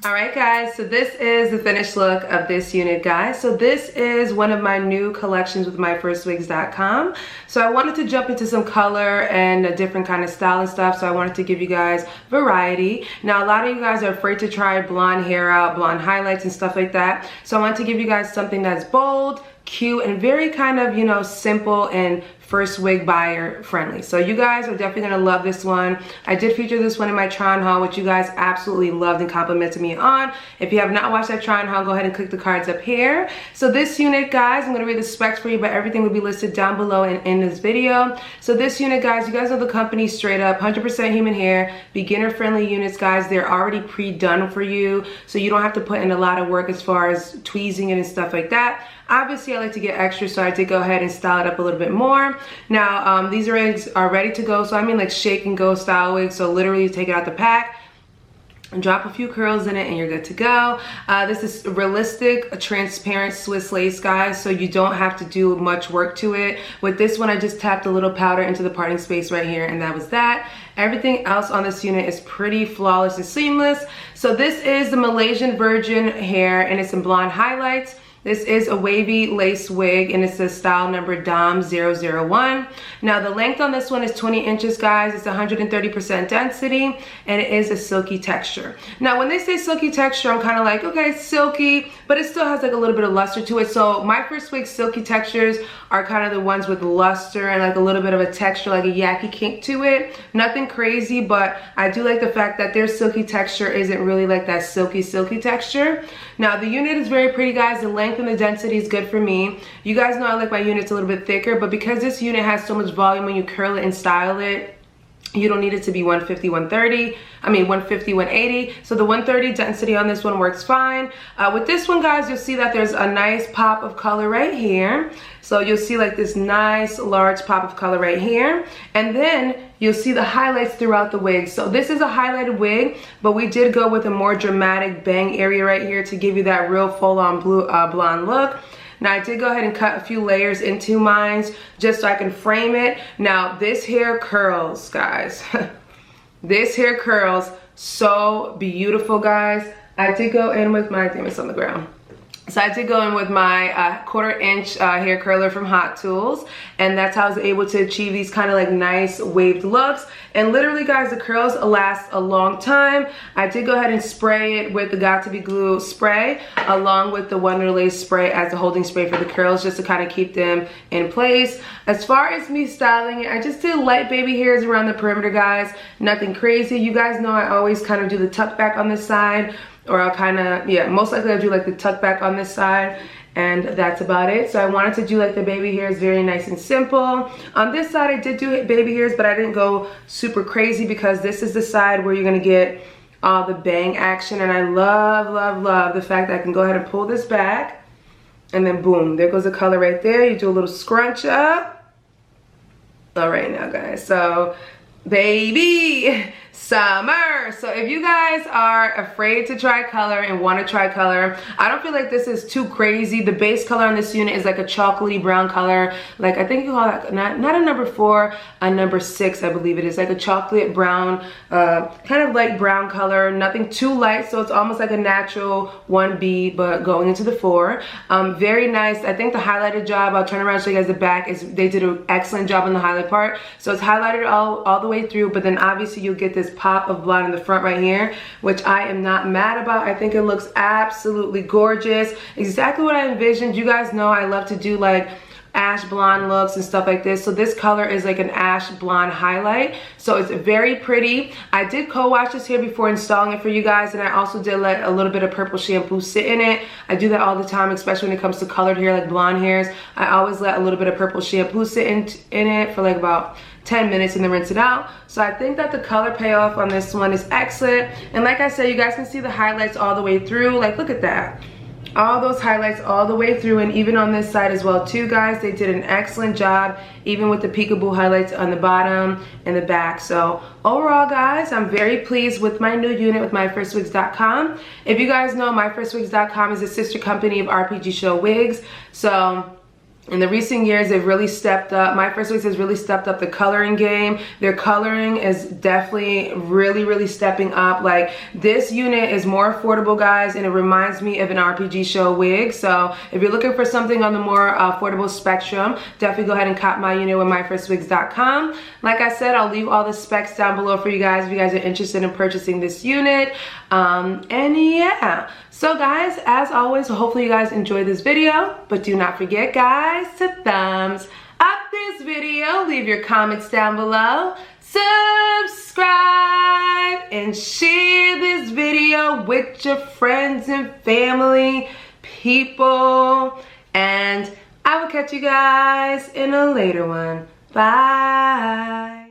Alright guys, so this is the finished look of this unit, guys. So this is one of my new collections with Myfirstwigs.com. So I wanted to jump into some color and a different kind of style and stuff, so I wanted to give you guys variety. Now a lot of you guys are afraid to try blonde hair out, blonde highlights and stuff like that. So I wanted to give you guys something that's bold, cute, and very kind of, you know, simple and first wig buyer friendly. So you guys are definitely gonna love this one. I did feature this one in my try on haul, which you guys absolutely loved and complimented me on. If you have not watched that try on haul, go ahead and click the cards up here. So this unit, guys, I'm gonna read the specs for you, but everything will be listed down below and in this video. So this unit, guys, you guys know the company straight up, 100% human hair, beginner friendly units, guys. They're already pre-done for you, so you don't have to put in a lot of work as far as tweezing it and stuff like that. Obviously, I like to get extra, so I did go ahead and style it up a little bit more. Now, these wigs are ready to go, so I mean like shake and go style wigs, so literally you take it out the pack, and drop a few curls in it and you're good to go. This is realistic, transparent Swiss lace, guys, so you don't have to do much work to it. With this one, I just tapped a little powder into the parting space right here, and that was that. Everything else on this unit is pretty flawless and seamless. So this is the Malaysian virgin hair, and it's in blonde highlights. This is a wavy lace wig, and it's the style number DOM001. Now the length on this one is 20 inches, guys. It's 130% density, and it is a silky texture. Now when they say silky texture, I'm kind of like, okay, it's silky, but it still has like a little bit of luster to it. So Myfirstwigs silky textures are kind of the ones with luster and like a little bit of a texture, like a yucky kink to it. Nothing crazy, but I do like the fact that their silky texture isn't really like that silky texture. Now the unit is very pretty, guys. The length and the density is good for me. You guys know I like my units a little bit thicker, but because this unit has so much volume when you curl it and style it, you don't need it to be 150, 130. I mean 150, 180. So the 130 density on this one works fine. With this one, guys, you'll see that there's a nice pop of color right here. So you'll see like this nice large pop of color right here. And then you'll see the highlights throughout the wig. So this is a highlighted wig, but we did go with a more dramatic bang area right here to give you that real full-on blonde look. Now I did go ahead and cut a few layers into mine just so I can frame it. Now this hair curls, guys. This hair curls so beautiful, guys. I did go in with my, damn, it's on the ground. So I did go in with my 1/4 inch hair curler from Hot Tools, and that's how I was able to achieve these kind of like nice waved looks. And literally, guys, the curls last a long time. I did go ahead and spray it with the Got To Be Glue spray along with the Wonder Lace spray as a holding spray for the curls, just to kind of keep them in place. As far as me styling it, I just did light baby hairs around the perimeter, guys. Nothing crazy. You guys know I always kind of do the tuck back on this side, or I'll kind of, yeah, most likely I'll do like the tuck back on this side. and that's about it. So I wanted to do like the baby hairs very nice and simple. On this side I did do baby hairs, but I didn't go super crazy because this is the side where you're gonna get all the bang action, and I love the fact that I can go ahead and pull this back, and then boom, there goes the color right there. You do a little scrunch up. All right now guys, so baby summer. So if you guys are afraid to try color and want to try color, I don't feel like this is too crazy. The base color on this unit is like a chocolatey brown color, like I think you call that not a number 4, a number 6 I believe it is, like a chocolate brown, kind of light brown color, nothing too light, so it's almost like a natural 1B but going into the 4. Very nice. I think the highlighted job, I'll turn around and show you guys the back, is they did an excellent job on the highlight part, so it's highlighted all the way through, but then obviously you'll get this pop of blonde in the front right here, which I am not mad about. I think it looks absolutely gorgeous, exactly what I envisioned. You guys know I love to do like ash blonde looks and stuff like this, so this color is like an ash blonde highlight, so it's very pretty. I did co-wash this hair before installing it for you guys, and I also did let a little bit of purple shampoo sit in it. I do that all the time, especially when it comes to colored hair like blonde hairs. I always let a little bit of purple shampoo sit in it for like about 10 minutes and then rinse it out. So I think that the color payoff on this one is excellent, and like I said, you guys can see the highlights all the way through. Like look at that, all those highlights all the way through, and even on this side as well too guys. They did an excellent job, even with the peekaboo highlights on the bottom and the back. So overall guys, I'm very pleased with my new unit with Myfirstwigs.com. If you guys know, Myfirstwigs.com is a sister company of RPG Show Wigs, so in the recent years, they've really stepped up. Myfirstwigs has really stepped up the coloring game. Their coloring is definitely really stepping up. Like this unit is more affordable guys, and it reminds me of an RPG Show wig. So if you're looking for something on the more affordable spectrum, definitely go ahead and cop my unit with Myfirstwigs.com. Like I said, I'll leave all the specs down below for you guys if you guys are interested in purchasing this unit. And yeah, so guys, as always, hopefully you guys enjoyed this video, but do not forget guys to thumbs up this video, leave your comments down below, subscribe, and share this video with your friends and family, people, and I will catch you guys in a later one. Bye.